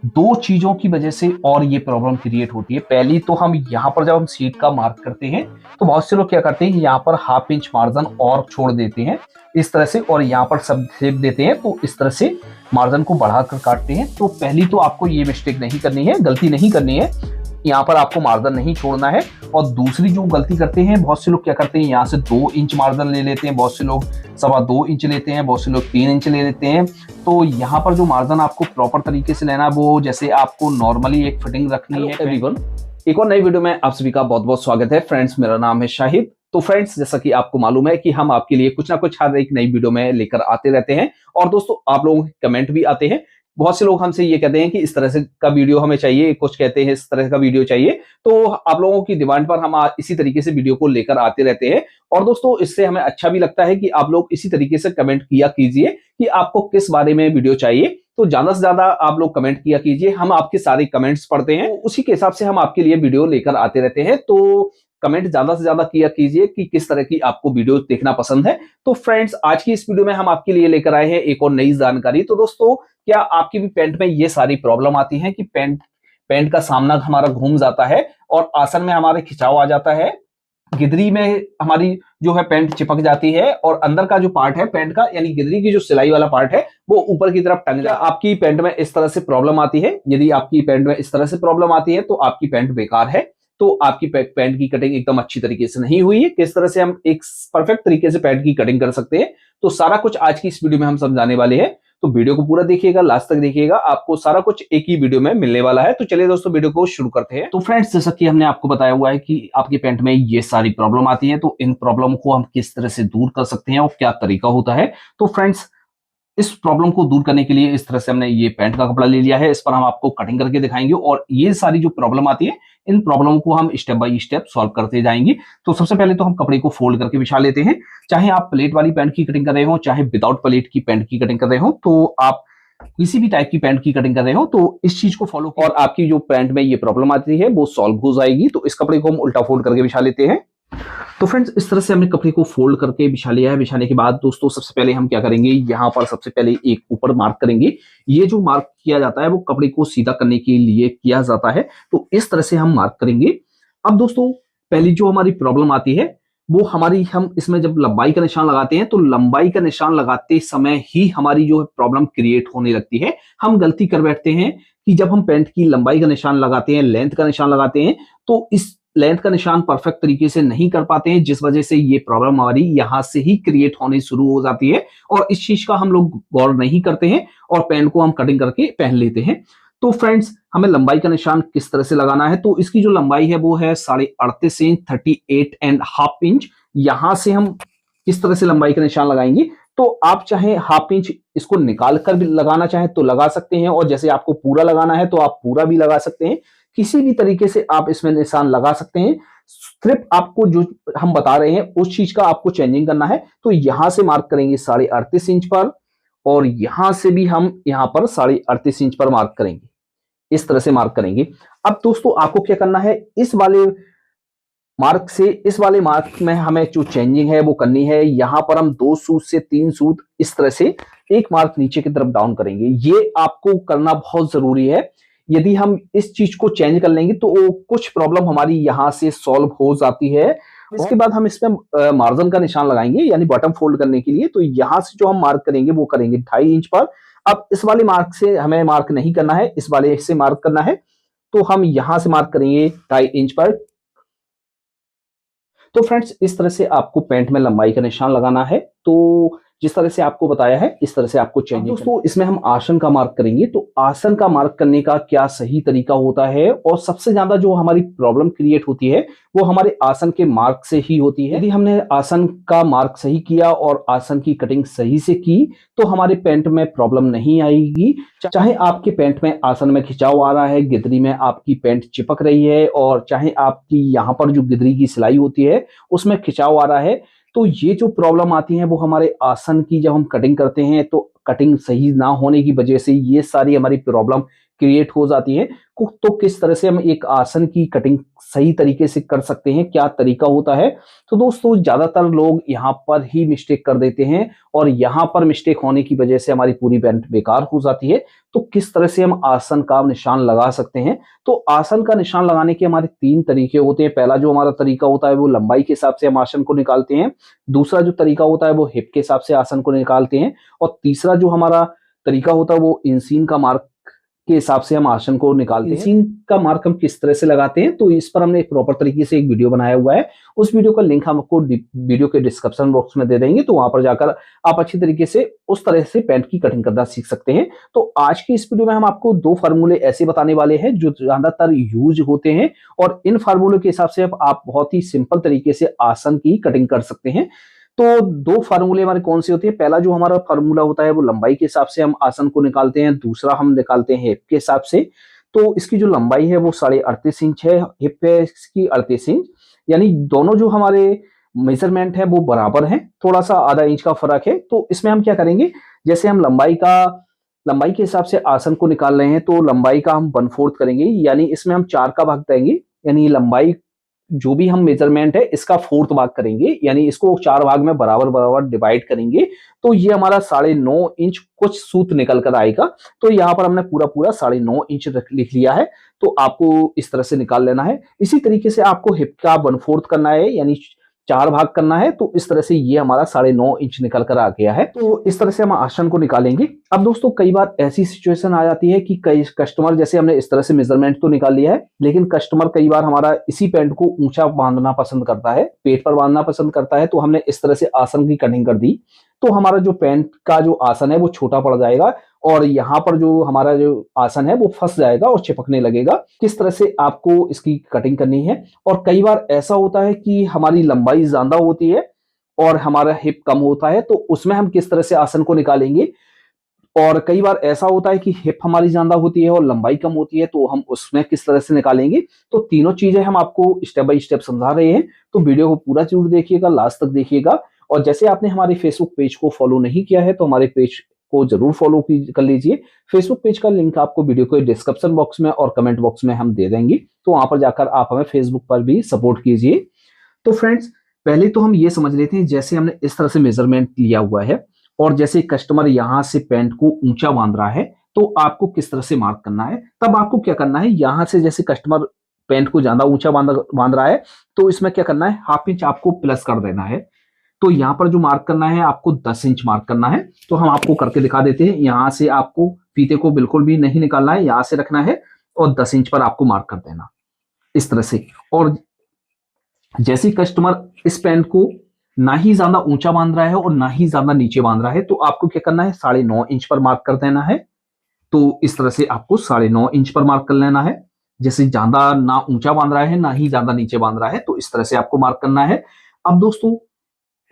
दो चीजों की वजह से और ये प्रॉब्लम क्रिएट होती है। पहली तो हम यहाँ पर जब हम सीट का मार्क करते हैं तो बहुत से लोग क्या करते हैं, यहाँ पर हाफ इंच मार्जिन और छोड़ देते हैं इस तरह से, और यहाँ पर सब शेप देते हैं तो इस तरह से मार्जिन को बढ़ाकर काटते हैं। तो पहली तो आपको ये मिस्टेक नहीं करनी है, गलती नहीं करनी है, यहाँ पर आपको मार्जिन नहीं छोड़ना है। और दूसरी जो गलती करते हैं बहुत से लोग, क्या करते हैं, यहाँ से 2 इंच मार्जिन ले लेते हैं, बहुत से लोग 2.25 इंच लेते हैं, बहुत से लोग 3 इंच ले लेते हैं। तो यहाँ पर जो मार्जिन आपको प्रॉपर तरीके से लेना है, वो जैसे आपको नॉर्मली एक फिटिंग रखनी है। एवरीवन, एक और नई वीडियो में आप सभी का बहुत बहुत स्वागत है। फ्रेंड्स, मेरा नाम है शाहिद। तो फ्रेंड्स, जैसा कि आपको मालूम है कि हम आपके लिए कुछ ना कुछ हर एक नई वीडियो में लेकर आते रहते हैं। और दोस्तों, आप लोगों के कमेंट भी आते हैं। बहुत से लोग हमसे ये कहते हैं कि इस तरह से का वीडियो हमें चाहिए, कुछ कहते हैं इस तरह का वीडियो चाहिए। तो आप लोगों की डिमांड पर हम इसी तरीके से वीडियो को लेकर आते रहते हैं। और दोस्तों, इससे हमें अच्छा भी लगता है कि आप लोग इसी तरीके से कमेंट किया कीजिए कि आपको किस बारे में वीडियो चाहिए। तो ज्यादा से ज्यादा आप लोग कमेंट किया कीजिए, हम आपके सारे कमेंट्स पढ़ते हैं, तो उसी के हिसाब से हम आपके लिए वीडियो लेकर आते रहते हैं। तो कमेंट ज्यादा से ज्यादा किया कीजिए कि किस तरह की आपको वीडियो देखना पसंद है। तो फ्रेंड्स, आज की इस वीडियो में हम आपके लिए लेकर आए हैं एक और नई जानकारी। तो दोस्तों, क्या आपकी भी पैंट में ये सारी प्रॉब्लम आती है कि पैंट का सामना हमारा घूम जाता है और आसन में हमारे खिंचाव आ जाता है, गिदरी में हमारी जो है पैंट चिपक जाती है, और अंदर का जो पार्ट है पैंट का, यानी गिदरी की जो सिलाई वाला पार्ट है, वो ऊपर की तरफ टंग जाता है। आपकी पैंट में इस तरह से प्रॉब्लम आती है? यदि आपकी पैंट में इस तरह से प्रॉब्लम आती है तो आपकी पैंट बेकार है। तो आपकी पैंट की कटिंग एकदम अच्छी तरीके से नहीं हुई है। किस तरह से हम एक परफेक्ट तरीके से पैंट की कटिंग कर सकते हैं, तो सारा कुछ आज की इस वीडियो में हम समझाने वाले हैं। तो वीडियो को पूरा देखिएगा, लास्ट तक देखिएगा, आपको सारा कुछ एक ही वीडियो में मिलने वाला है। तो चलिए दोस्तों, वीडियो को शुरू करते हैं। तो फ्रेंड्स, जैसा कि हमने आपको बताया हुआ है कि आपकी पैंट में ये सारी प्रॉब्लम आती है, तो इन प्रॉब्लम को हम किस तरह से दूर कर सकते हैं और क्या तरीका होता है। तो फ्रेंड्स, इस प्रॉब्लम को दूर करने के लिए इस तरह से हमने ये पैंट का कपड़ा ले लिया है, इस पर हम आपको कटिंग करके दिखाएंगे और ये सारी जो प्रॉब्लम आती है, इन प्रॉब्लम को हम स्टेप बाय स्टेप सॉल्व करते जाएंगे। तो सबसे पहले तो हम कपड़े को फोल्ड करके बिछा लेते हैं। चाहे आप प्लेट वाली पैंट की कटिंग कर रहे हो, चाहे विदाउट प्लेट की पैंट की कटिंग कर रहे हो, तो आप किसी भी टाइप की पैंट की कटिंग कर रहे हो तो इस चीज को फॉलो और आपकी जो पैंट में ये प्रॉब्लम आती है वो सॉल्व हो जाएगी। तो इस कपड़े को हम उल्टा फोल्ड करके बिछा लेते हैं। तो फ्रेंड्स, इस तरह से हमने कपड़े को फोल्ड करके बिछा लिया है। बिछाने के बाद दोस्तों, सबसे पहले हम क्या करेंगे, यहाँ पर सबसे पहले एक ऊपर मार्क करेंगे। ये जो मार्क किया जाता है वो कपड़े को सीधा करने के लिए किया जाता है। तो इस तरह से हम मार्क करेंगे। अब दोस्तों, पहली जो हमारी प्रॉब्लम आती है वो हमारी, हम इसमें जब लंबाई का निशान लगाते हैं तो लंबाई का निशान लगाते समय ही हमारी जो प्रॉब्लम क्रिएट होने लगती है। हम गलती कर बैठते हैं कि जब हम पैंट की लंबाई का निशान लगाते हैं, लेंथ का निशान लगाते हैं, तो इस लेंथ का निशान परफेक्ट तरीके से नहीं कर पाते हैं, जिस वजह से ये प्रॉब्लम हमारी यहां से ही क्रिएट होनी शुरू हो जाती है। और इस चीज का हम लोग गौर नहीं करते हैं और पैंट को हम कटिंग करके पहन लेते हैं। तो फ्रेंड्स, हमें लंबाई का निशान किस तरह से लगाना है, तो इसकी जो लंबाई है वो है 38.5 इंच, 38.5 इंच। यहां से हम किस तरह से लंबाई का निशान लगाएंगे, तो आप चाहे हाफ इंच इसको निकाल कर भी लगाना चाहें तो लगा सकते हैं, और जैसे आपको पूरा लगाना है तो आप पूरा भी लगा सकते हैं। किसी भी तरीके से आप इसमें निशान लगा सकते हैं। सिर्फ आपको जो हम बता रहे हैं उस चीज का आपको चेंजिंग करना है। तो यहां से मार्क करेंगे 38.5 इंच पर, और यहां से भी हम यहां पर 38.5 इंच पर मार्क करेंगे। इस तरह से मार्क करेंगे। अब दोस्तों, आपको क्या करना है, इस वाले मार्क से इस वाले मार्क में हमें जो चेंजिंग है वो करनी है। यहां पर हम 2 सूत से 3 सूत इस तरह से एक मार्क नीचे की तरफ डाउन करेंगे। ये आपको करना बहुत जरूरी है। यदि हम इस चीज को चेंज कर लेंगे तो कुछ प्रॉब्लम हमारी यहां से सॉल्व हो जाती है। इसके बाद हम इसमें मार्जिन का निशान लगाएंगे, यानी बॉटम फोल्ड करने के लिए। तो यहां से जो हम मार्क करेंगे वो करेंगे 2.5 इंच पर। अब इस वाले मार्क से हमें मार्क नहीं करना है, इस वाले से मार्क करना है। तो हम यहां से मार्क करेंगे 2.5 इंच पर। तो फ्रेंड्स, इस तरह से आपको पैंट में लंबाई का निशान लगाना है। तो जिस तरह से आपको बताया है इस तरह से आपको चेंज। दोस्तों, इसमें हम आसन का मार्क करेंगे। तो आसन का मार्क करने का क्या सही तरीका होता है, और सबसे ज्यादा जो हमारी प्रॉब्लम क्रिएट होती है वो हमारे आसन के मार्क से ही होती है। यदि हमने आसन का मार्क सही किया और आसन की कटिंग सही से की तो हमारे पैंट में प्रॉब्लम नहीं आएगी। चाहे आपके पैंट में आसन में खिंचाव आ रहा है, गिदरी में आपकी पैंट चिपक रही है, और चाहे आपकी यहाँ पर जो गिदरी की सिलाई होती है उसमें खिंचाव आ रहा है, तो ये जो प्रॉब्लम आती है वो हमारे आसन की, जब हम कटिंग करते हैं तो कटिंग सही ना होने की वजह से ये सारी हमारी प्रॉब्लम क्रिएट हो जाती है, तो किस तरह से हम एक आसन की कटिंग सही तरीके से कर सकते हैं, क्या तरीका होता है। तो दोस्तों ज्यादातर लोग यहाँ पर ही मिस्टेक कर देते हैं और यहाँ पर मिस्टेक होने की वजह से हमारी पूरी पेंट बेकार हो जाती है। तो किस तरह से हम आसन का निशान लगा सकते हैं, तो आसन का निशान लगाने के हमारे 3 तरीके होते हैं। पहला जो हमारा तरीका होता है वो लंबाई के हिसाब से हम आसन को निकालते हैं, दूसरा जो तरीका होता है वो हिप के हिसाब से आसन को निकालते हैं, और तीसरा जो हमारा तरीका होता है वो इंसीन का मार्क के हिसाब से हम आसन को निकालते हैं। इंसीन का मार्क हम किस तरह से लगाते हैं, तो इस पर हमने एक प्रॉपर तरीके से एक वीडियो बनाया हुआ है। उस वीडियो का लिंक हम आपको वीडियो के डिस्क्रिप्शन बॉक्स में दे देंगे, तो वहां पर जाकर आप अच्छी तरीके से उस तरह से पैंट की कटिंग करना सीख सकते हैं। तो आज की इस वीडियो में हम आपको 2 फार्मूले ऐसे बताने वाले हैं जो ज्यादातर यूज होते हैं, और इन फार्मूलों के हिसाब से आप बहुत ही सिंपल तरीके से आसन की कटिंग कर सकते हैं। तो 2 फार्मूले हमारे कौन से होते हैं, पहला जो हमारा फार्मूला होता है वो लंबाई के हिसाब से हम आसन को निकालते हैं, दूसरा हम निकालते हैं हिप के हिसाब से। तो इसकी जो लंबाई है वो 38.5 इंच है, हिप है इसकी 38 इंच, यानी दोनों जो हमारे मेजरमेंट है वो बराबर है, थोड़ा सा आधा इंच का फर्क है। तो इसमें हम क्या करेंगे, जैसे हम लंबाई के हिसाब से आसन को निकाल रहे हैं, तो लंबाई का हम 1/4 करेंगे, यानी इसमें हम 4 का भाग देंगे, यानी लंबाई जो भी हम मेजरमेंट है इसका 4th भाग करेंगे, यानी इसको 4 भाग में बराबर बराबर डिवाइड करेंगे, तो ये हमारा 9.5 इंच कुछ सूत्र निकल कर आएगा। तो यहाँ पर हमने पूरा 9.5 इंच लिख लिया है, तो आपको इस तरह से निकाल लेना है। इसी तरीके से आपको हिप का 1/4 करना है, यानी 4 भाग करना है, तो इस तरह से ये हमारा 9.5 इंच निकल कर आ गया है। तो इस तरह से हम आसन को निकालेंगे। अब दोस्तों कई बार ऐसी सिचुएशन आ जाती है कि कई कस्टमर, जैसे हमने इस तरह से मेजरमेंट तो निकाल लिया है, लेकिन कस्टमर कई बार हमारा इसी पैंट को ऊंचा बांधना पसंद करता है, पेट पर बांधना पसंद करता है, तो हमने इस तरह से आसन की कटिंग कर दी, तो हमारा जो पैंट का जो आसन है वो छोटा पड़ जाएगा, और यहाँ पर जो हमारा जो आसन है वो फंस जाएगा और चिपकने लगेगा। किस तरह से आपको इसकी कटिंग करनी है, और कई बार ऐसा होता है कि हमारी लंबाई ज्यादा होती है और हमारा हिप कम होता है, तो उसमें हम किस तरह से आसन को निकालेंगे। और कई बार ऐसा होता है कि हिप हमारी ज्यादा होती है और लंबाई कम होती है, तो हम उसमें किस तरह से निकालेंगे। तो तीनों चीजें हम आपको स्टेप बाय स्टेप समझा रहे हैं, तो वीडियो को पूरा जरूर देखिएगा, लास्ट तक देखिएगा। और जैसे आपने हमारे फेसबुक पेज को फॉलो नहीं किया है, तो हमारे पेज को जरूर फॉलो कर लीजिए। फेसबुक पेज का लिंक आपको वीडियो के डिस्क्रिप्शन बॉक्स में और कमेंट बॉक्स में हम दे देंगे, तो वहां पर जाकर आप हमें फेसबुक पर भी सपोर्ट कीजिए। तो फ्रेंड्स पहले तो हम ये समझ लेते हैं, जैसे हमने इस तरह से मेजरमेंट लिया हुआ है और जैसे कस्टमर यहां से पैंट को ऊंचा बांध रहा है, तो आपको किस तरह से मार्क करना है। तब आपको क्या करना है, यहां से जैसे कस्टमर पैंट को ज्यादा ऊंचा बांध रहा है, तो इसमें क्या करना है, 1/2 इंच आपको प्लस कर देना है। तो यहाँ पर जो मार्क करना है आपको 10 इंच मार्क करना है। तो हम आपको करके दिखा देते हैं। यहाँ से आपको फीते को बिल्कुल भी नहीं निकालना है, यहाँ से रखना है और 10 इंच पर आपको मार्क कर देना इस तरह से। और जैसे कस्टमर इस पैंट को ना ही ज्यादा ऊंचा बांध रहा है और ना ही ज्यादा नीचे बांध रहा है, तो आपको क्या करना है, 9.5 इंच पर मार्क कर देना है। तो इस तरह से आपको 9.5 इंच पर मार्क कर लेना है। जैसे ज्यादा ना ऊंचा बांध रहा है ना ही ज्यादा नीचे बांध रहा है, तो इस तरह से आपको मार्क करना है। अब दोस्तों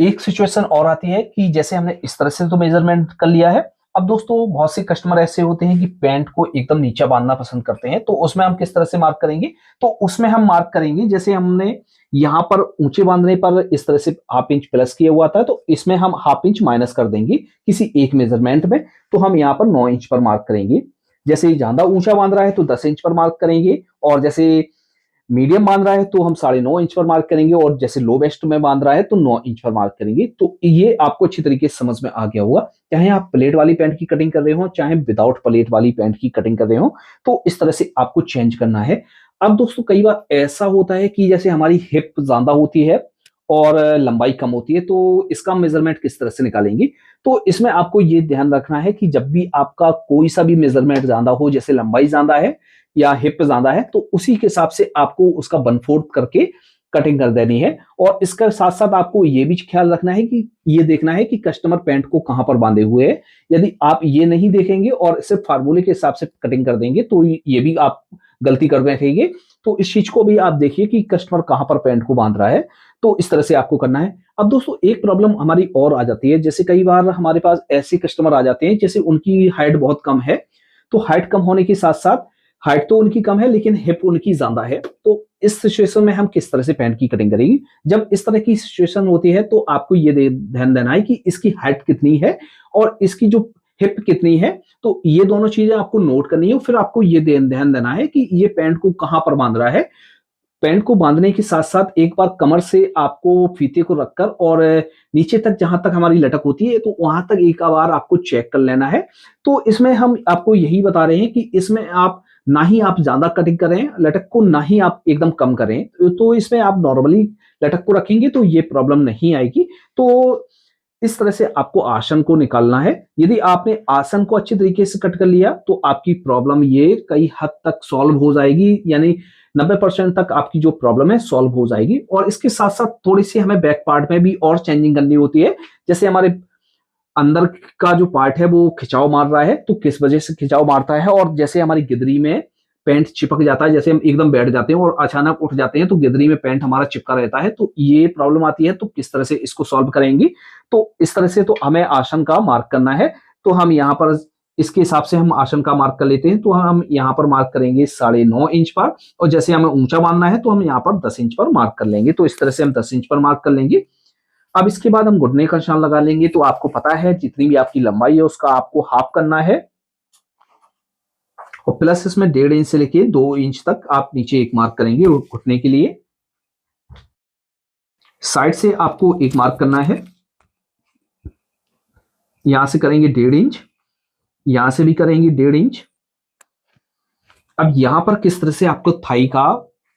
एक सिचुएशन और आती है कि जैसे हमने इस तरह से तो मेजरमेंट कर लिया है, अब दोस्तों बहुत से कस्टमर ऐसे होते हैं कि पैंट को एकदम नीचा बांधना पसंद करते हैं, तो उसमें हम किस तरह से मार्क करेंगे। तो उसमें हम मार्क करेंगे, जैसे हमने यहाँ पर ऊंचे बांधने पर इस तरह से 1/2 इंच प्लस किया हुआ था, तो इसमें हम 1/2 इंच माइनस कर देंगे किसी एक मेजरमेंट में, तो हम यहाँ पर 9 इंच पर मार्क करेंगे। जैसे ज्यादा ऊंचा बांध रहा है तो 10 इंच पर मार्क करेंगे, और जैसे मीडियम बांध रहा है तो हम 9.5 इंच पर मार्क करेंगे, और जैसे लो वेस्ट में बांध रहा है तो 9 इंच पर मार्क करेंगे। तो ये आपको अच्छी तरीके से समझ में आ गया होगा। चाहे आप प्लेट वाली पैंट की कटिंग कर रहे हो, चाहे विदाउट प्लेट वाली पैंट की कटिंग कर रहे हो, तो इस तरह से आपको चेंज करना है। अब दोस्तों कई बार ऐसा होता है कि जैसे हमारी हिप ज्यादा होती है और लंबाई कम होती है, तो इसका मेजरमेंट किस तरह से निकालेंगे। तो इसमें आपको ये ध्यान रखना है कि जब भी आपका कोई सा भी मेजरमेंट ज्यादा हो, जैसे लंबाई ज्यादा है या हिप ज्यादा है, तो उसी के हिसाब से आपको उसका 1/4 करके कटिंग कर देनी है। और इसका साथ साथ आपको ये भी ख्याल रखना है कि ये देखना है कि कस्टमर पैंट को कहां पर बांधे हुए है। यदि आप ये नहीं देखेंगे और सिर्फ फार्मूले के हिसाब से कटिंग कर देंगे, तो ये भी आप गलती कर बैठेंगे। तो इस चीज को भी आप देखिए कि कस्टमर कहां पर पैंट को बांध रहा है, तो इस तरह से आपको करना है। अब दोस्तों एक प्रॉब्लम हमारी और आ जाती है, जैसे कई बार हमारे पास ऐसे कस्टमर आ जाते हैं जैसे उनकी हाइट बहुत कम है, तो हाइट कम होने के साथ साथ हाइट तो उनकी कम है लेकिन हिप उनकी ज्यादा है। तो इस सिचुएशन में हम किस तरह से पैंट की कटिंग करेंगे। जब इस तरह की सिचुएशन होती है तो आपको ये ध्यान देना है कि इसकी हाइट कितनी है और इसकी जो हिप कितनी है। तो ये दोनों चीजें आपको नोट करनी है। फिर आपको ये ध्यान देना है कि ये पैंट को कहां पर बांध रहा है। पैंट को बांधने के साथ साथ एक बार कमर से आपको फीते को रखकर और नीचे तक जहां तक हमारी लटक होती है तो वहां तक एक बार आपको चेक कर लेना है। तो इसमें हम आपको यही बता रहे हैं कि इसमें आप ना ही आप ज्यादा कटिंग करें लटक को, ना ही आप एकदम कम करें। तो इसमें आप नॉर्मली लटक को रखेंगे तो ये प्रॉब्लम नहीं आएगी। तो इस तरह से आपको आसन को निकालना है। यदि आपने आसन को अच्छी तरीके से कट कर लिया तो आपकी प्रॉब्लम ये कई हद तक सॉल्व हो जाएगी, यानी 90% तक आपकी जो प्रॉब्लम है सॉल्व हो जाएगी। और इसके साथ साथ थोड़ी सी हमें बैक पार्ट में भी और चेंजिंग करनी होती है। जैसे हमारे अंदर का जो पार्ट है वो खिंचाव मार रहा है, तो किस वजह से खिंचाव मारता है, और जैसे हमारी गिदरी में पैंट चिपक जाता है, जैसे हम एकदम बैठ जाते हैं और अचानक उठ जाते हैं तो गिदरी में पैंट हमारा चिपका रहता है, तो ये प्रॉब्लम आती है। तो किस तरह से इसको सॉल्व करेंगे, तो इस तरह से तो हमें आसन का मार्क करना है। तो हम यहाँ पर इसके हिसाब से हम आसन का मार्क कर लेते हैं। तो हम यहाँ पर मार्क करेंगे 9.5 इंच पर, और जैसे हमें ऊंचा बांधना है तो हम यहाँ पर 10 इंच पर मार्क कर लेंगे। तो इस तरह से हम 10 इंच पर मार्क कर लेंगे। अब इसके बाद हम घुटने का निशान लगा लेंगे। तो आपको पता है जितनी भी आपकी लंबाई है उसका आपको हाफ करना है, और प्लस इसमें 1.5 इंच से लेके 2 इंच तक आप नीचे एक मार्क करेंगे घुटने के लिए। साइड से आपको एक मार्क करना है, यहां से करेंगे 1.5 इंच, यहां से भी करेंगे 1.5 इंच। अब यहां पर किस तरह से आपको थाई का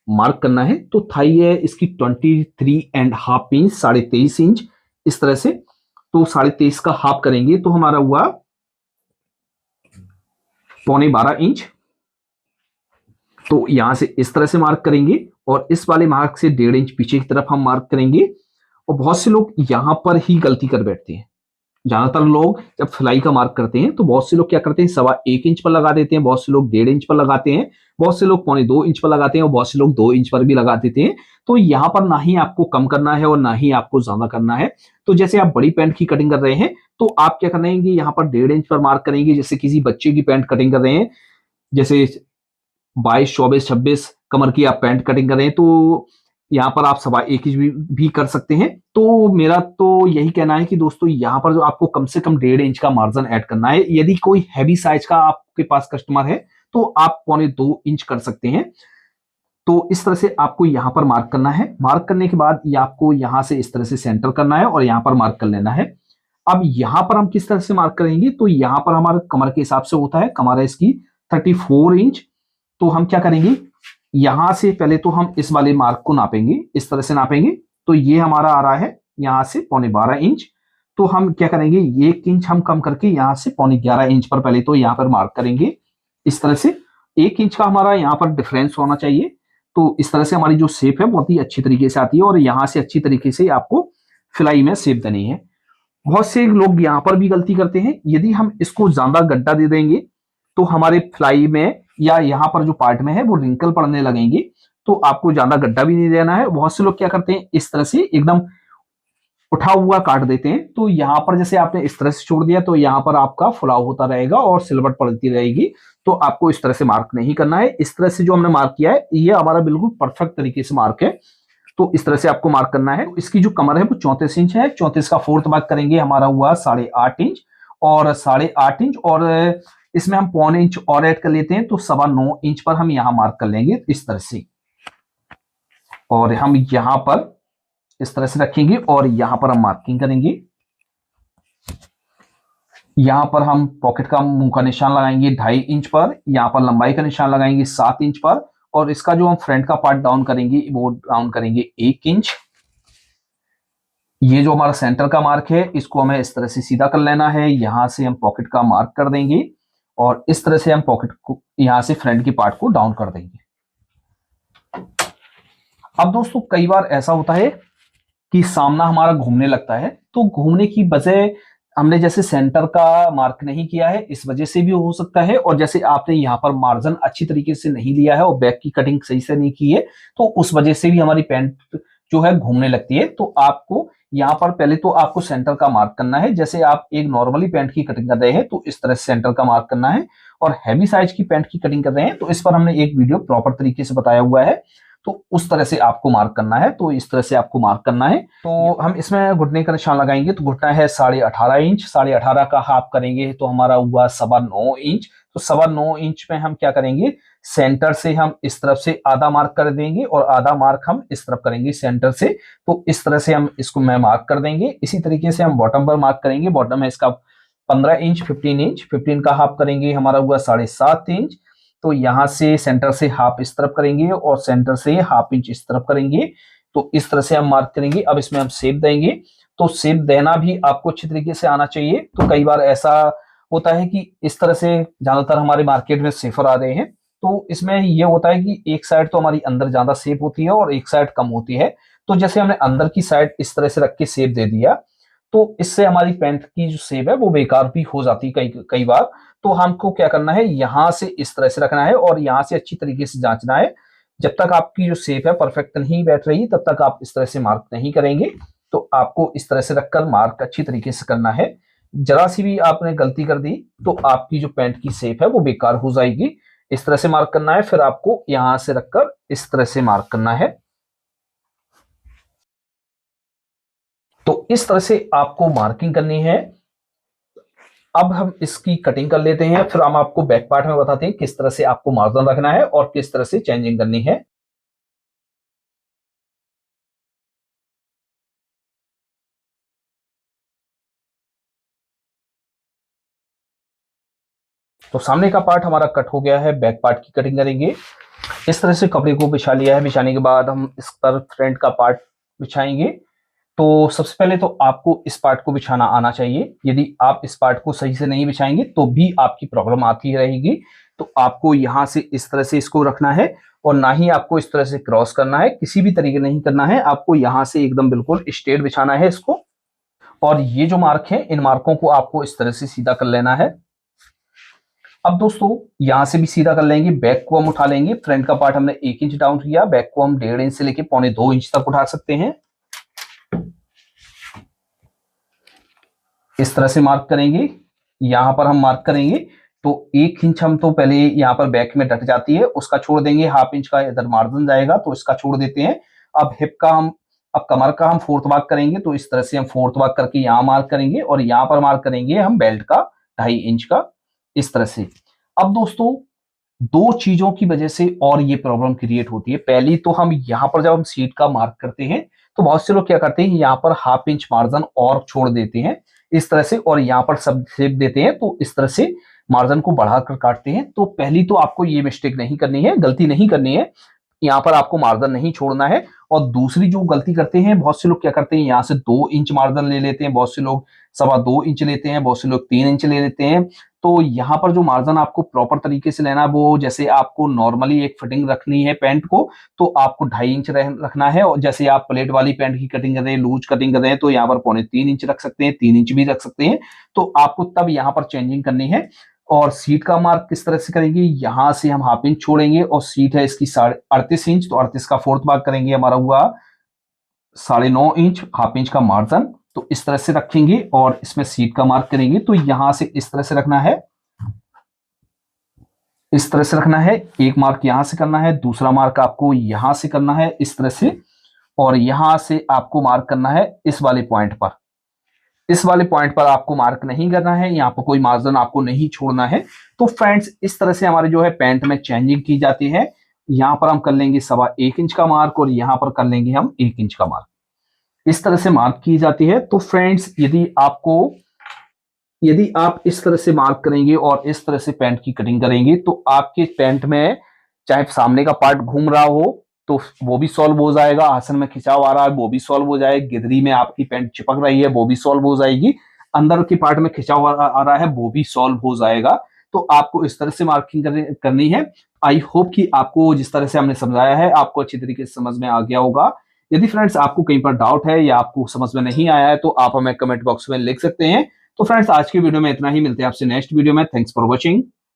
मार्क करना है, तो थाई है इसकी 23.5 इंच, 23.5 इंच इस तरह से। तो 23.5 का हाफ करेंगे तो हमारा हुआ 12.25 इंच। तो यहां से इस तरह से मार्क करेंगे, और इस वाले मार्क से 1.5 इंच पीछे की तरफ हम मार्क करेंगे। और बहुत से लोग यहां पर ही गलती कर बैठते हैं। ज्यादातर लोग जब फ्लाई का मार्क करते हैं तो बहुत से लोग क्या करते हैं 1.25 इंच पर लगा देते हैं, बहुत से लोग 1.5 इंच पर लगाते हैं, बहुत से लोग 2.25 इंच पर लगाते हैं, और बहुत से लोग 2 इंच पर भी लगा देते हैं। तो यहाँ पर ना ही आपको कम करना है और ना ही आपको ज्यादा करना है। तो जैसे आप बड़ी पैंट की कटिंग कर रहे हैं तो आप क्या करेंगे, यहाँ पर 1.5 इंच पर मार्क करेंगे। जैसे किसी बच्चे की पैंट कटिंग कर रहे हैं, जैसे 22, 24, 26 कमर की आप पैंट कटिंग कर रहे हैं, तो यहाँ पर आप 1.25 इंच भी कर सकते हैं। तो मेरा तो यही कहना है कि दोस्तों यहाँ पर जो आपको कम से कम 1.5 इंच का मार्जिन ऐड करना है। यदि कोई हैवी साइज का आपके पास कस्टमर है तो आप 2.25 इंच कर सकते हैं। तो इस तरह से आपको यहाँ पर मार्क करना है। मार्क करने के बाद ये आपको यहाँ से इस तरह से सेंटर करना है और यहाँ पर मार्क कर लेना है। अब यहाँ पर हम किस तरह से मार्क करेंगे, तो यहाँ पर हमारे कमर के हिसाब से होता है, कमर है इसकी 34 इंच। तो हम क्या करेंगे, यहां से पहले तो हम इस वाले मार्क को नापेंगे, इस तरह से नापेंगे। तो ये हमारा आ रहा है यहां से 12.25 इंच। तो हम क्या करेंगे, 1 इंच हम कम करके यहां से 11.25 इंच पर पहले तो यहां पर मार्क करेंगे। इस तरह से 1 इंच का हमारा यहां पर डिफरेंस होना चाहिए। तो इस तरह से हमारी जो शेप है बहुत ही अच्छी तरीके से आती है, और यहां से अच्छी तरीके से आपको फ्लाई में शेप देनी है। बहुत से लोग यहां पर भी गलती करते हैं, यदि हम इसको ज्यादा गड्ढा दे देंगे तो हमारे फ्लाई में या यहाँ पर जो पार्ट में है वो रिंकल पड़ने लगेंगे। तो आपको ज्यादा गड्ढा भी नहीं देना है। बहुत से लोग क्या करते हैं, इस तरह से एकदम उठा हुआ काट देते हैं। तो यहाँ पर जैसे आपने इस तरह से छोड़ दिया तो यहाँ पर आपका फुलाव होता रहेगा और सिलवट पड़ती रहेगी। तो आपको इस तरह से मार्क नहीं करना है। इस तरह से जो हमने मार्क किया है ये हमारा बिल्कुल परफेक्ट तरीके से मार्क है। तो इस तरह से आपको मार्क करना है। इसकी जो कमर है वो 34 इंच है, 34 का 4th भाग करेंगे, हमारा हुआ 8.5 इंच, और 8.5 इंच, और इसमें हम 0.25 इंच और ऐड कर लेते हैं तो 9.25 इंच पर हम यहां मार्क कर लेंगे इस तरह से। और हम यहां पर इस तरह से रखेंगे और यहां पर हम मार्किंग करेंगे। यहां पर हम पॉकेट का मुंह का निशान लगाएंगे 2.5 इंच पर, यहां पर लंबाई का निशान लगाएंगे 7 इंच पर, और इसका जो हम फ्रंट का पार्ट डाउन करेंगे वो डाउन करेंगे 1 इंच। ये जो हमारा सेंटर का मार्क है इसको हमें इस तरह से सीधा कर लेना है। यहां से हम पॉकेट का मार्क कर देंगे और इस तरह से हम पॉकेट को यहां से फ्रंट की पार्ट को डाउन कर देंगे। अब दोस्तों कई बार ऐसा होता है कि सामना हमारा घूमने लगता है, तो घूमने की वजह हमने जैसे सेंटर का मार्क नहीं किया है इस वजह से भी हो सकता है, और जैसे आपने यहाँ पर मार्जिन अच्छी तरीके से नहीं लिया है और बैक की कटिंग सही से नहीं की है तो उस वजह से भी हमारी पैंट जो है घूमने लगती है। तो आपको यहाँ पर पहले तो आपको सेंटर का मार्क करना है। जैसे आप एक नॉर्मली पैंट की कटिंग कर रहे हैं तो इस तरह से सेंटर का मार्क करना है, और हैवी साइज की पैंट की कटिंग कर रहे हैं तो इस पर हमने एक वीडियो प्रॉपर तरीके से बताया हुआ है। तो उस तरह से आपको मार्क करना है। तो इस तरह से आपको मार्क करना है। तो हम इसमें घुटने का निशान लगाएंगे। तो घुटना है 18.5 इंच, 18.5 का हाफ करेंगे तो हमारा हुआ 9.25 इंच। तो 9.25 इंच में हम क्या करेंगे, सेंटर से हम इस तरफ से आधा मार्क कर देंगे और आधा मार्क हम इस तरफ करेंगे सेंटर से। तो इस तरह से हम इसको मैं मार्क कर देंगे। इसी तरीके से हम बॉटम पर मार्क करेंगे। बॉटम है इसका 15 इंच, 15 इंच, 15 का हाफ करेंगे हमारा हुआ 7.5 इंच। तो यहां से सेंटर से हाफ इस तरफ करेंगे और सेंटर से हाफ इंच इस तरफ करेंगे। तो इस तरह से हम मार्क करेंगे। अब इसमें हम शेप देंगे। तो शेप देना भी आपको अच्छी तरीके से आना चाहिए। तो कई बार ऐसा होता है कि इस तरह से ज्यादातर हमारे मार्केट में शेफर आ रहे हैं। तो इसमें ये होता है कि एक साइड तो हमारी अंदर ज्यादा शेप होती है और एक साइड कम होती है। तो जैसे हमने अंदर की साइड इस तरह से रख के शेप दे दिया तो इससे हमारी पैंट की जो शेप है वो बेकार भी हो जाती है कई कई बार। तो हमको क्या करना है, यहां से इस तरह से रखना है और यहां से अच्छी तरीके से जांचना है। जब तक आपकी जो शेप है परफेक्ट नहीं बैठ रही तब तक आप इस तरह से मार्क नहीं करेंगे। तो आपको इस तरह से रखकर मार्क अच्छी तरीके से करना है। जरा सी भी आपने गलती कर दी तो आपकी जो पैंट की शेप है वो बेकार हो जाएगी। इस तरह से मार्क करना है। फिर आपको यहां से रखकर इस तरह से मार्क करना है। तो इस तरह से आपको मार्किंग करनी है। अब हम इसकी कटिंग कर लेते हैं, फिर हम आपको बैक पार्ट में बताते हैं किस तरह से आपको मार्जिन रखना है और किस तरह से चेंजिंग करनी है। तो सामने का पार्ट हमारा कट हो गया है, बैक पार्ट की कटिंग करेंगे। इस तरह से कपड़े को बिछा लिया है। बिछाने के बाद हम इस पर फ्रंट का पार्ट बिछाएंगे। तो सबसे पहले तो आपको इस पार्ट को बिछाना आना चाहिए। यदि आप इस पार्ट को सही से नहीं बिछाएंगे तो भी आपकी प्रॉब्लम आती रहेगी। तो आपको यहां से इस तरह से इसको रखना है और ना ही आपको इस तरह से क्रॉस करना है, किसी भी तरीके नहीं करना है। आपको यहां से एकदम बिल्कुल स्ट्रेट बिछाना है इसको। और ये जो मार्क है इन मार्कों को आपको इस तरह से सीधा कर लेना है। अब दोस्तों यहां से भी सीधा कर लेंगे। बैक को हम उठा लेंगे। फ्रंट का पार्ट हमने 1 इंच डाउन किया, बैक को हम 1.5 इंच से लेके 1.25 इंच तक उठा सकते हैं। इस तरह से मार्क करेंगे। यहां पर हम मार्क करेंगे तो 1 इंच हम तो पहले यहां पर बैक में डट जाती है, उसका छोड़ देंगे। हाफ इंच का इधर मार्जिन जाएगा तो इसका छोड़ देते हैं। अब हिप का हम, अब कमर का हम 4th भाग करेंगे। तो इस तरह से हम 4th भाग करके यहां मार्क करेंगे और यहां पर मार्क करेंगे हम बेल्ट का 2.5 इंच का, इस तरह से। अब दोस्तों दो चीजों की वजह से और ये प्रॉब्लम क्रिएट होती है। पहली तो हम यहाँ पर जब हम सीट का मार्क करते हैं तो बहुत से लोग क्या करते हैं, यहाँ पर हाफ इंच मार्जिन और छोड़ देते हैं इस तरह से और यहाँ पर सब शेप देते हैं। तो इस तरह से मार्जिन को बढ़ाकर काटते हैं। तो पहली तो आपको ये मिस्टेक नहीं करनी है, गलती नहीं करनी है। यहाँ पर आपको मार्जिन नहीं छोड़ना है। और दूसरी जो गलती करते हैं, बहुत से लोग क्या करते हैं, यहाँ से 2 इंच मार्जिन ले लेते हैं, बहुत से लोग 2.25 इंच लेते हैं, बहुत से लोग 3 इंच ले लेते हैं। तो यहाँ पर जो मार्जिन आपको प्रॉपर तरीके से लेना है, वो जैसे आपको नॉर्मली एक फिटिंग रखनी है पैंट को तो आपको 2.5 इंच रखना है। और जैसे आप प्लेट वाली पैंट की कटिंग कर रहे हैं, लूज कटिंग कर रहे हैं, तो यहाँ पर 3.25 इंच रख सकते हैं, 3 इंच भी रख सकते हैं। तो आपको तब यहाँ पर चेंजिंग करनी है। और सीट का मार्क किस तरह से करेंगे, यहां से हम हाफ इंच छोड़ेंगे और सीट है इसकी 38 इंच, तो 38 का 4th भाग करेंगे, हमारा हुआ 9.5 इंच, हाफ इंच का मार्जिन। तो इस तरह से रखेंगे और इसमें सीट का मार्क करेंगे। तो यहां से इस तरह से रखना है, इस तरह से रखना है। एक मार्क यहां से करना है, दूसरा मार्क आपको यहां से करना है इस तरह से, और यहां से आपको मार्क करना है इस वाले पॉइंट पर। इस वाले पॉइंट पर आपको मार्क नहीं करना है, यहाँ पर कोई मार्जिन आपको नहीं छोड़ना है। तो फ्रेंड्स इस तरह से हमारे जो है पैंट में चेंजिंग की जाती है। यहाँ पर हम कर लेंगे 1.25 इंच का मार्क और यहाँ पर कर लेंगे हम 1 इंच का मार्क। इस तरह से मार्क की जाती है। तो फ्रेंड्स यदि आप इस तरह से मार्क करेंगे और इस तरह से पैंट की कटिंग करेंगे तो आपके पैंट में चाहे सामने का पार्ट घूम रहा हो तो वो भी सॉल्व हो जाएगा, आसन में खिंचाव आ रहा है वो भी सॉल्व हो जाएगा, गिदरी में आपकी पैंट चिपक रही है वो भी सॉल्व हो जाएगी, अंदर के पार्ट में खिंचाव आ रहा है वो भी सॉल्व हो जाएगा। तो आपको इस तरह से मार्किंग करनी है। आई होप कि आपको जिस तरह से हमने समझाया है आपको अच्छी तरीके से समझ में आ गया होगा। यदि फ्रेंड्स आपको कहीं पर डाउट है या आपको समझ में नहीं आया है तो आप हमें कमेंट बॉक्स में लिख सकते हैं। तो फ्रेंड्स आज की वीडियो में इतना ही, मिलते हैं आपसे नेक्स्ट वीडियो में। Thanks for watching.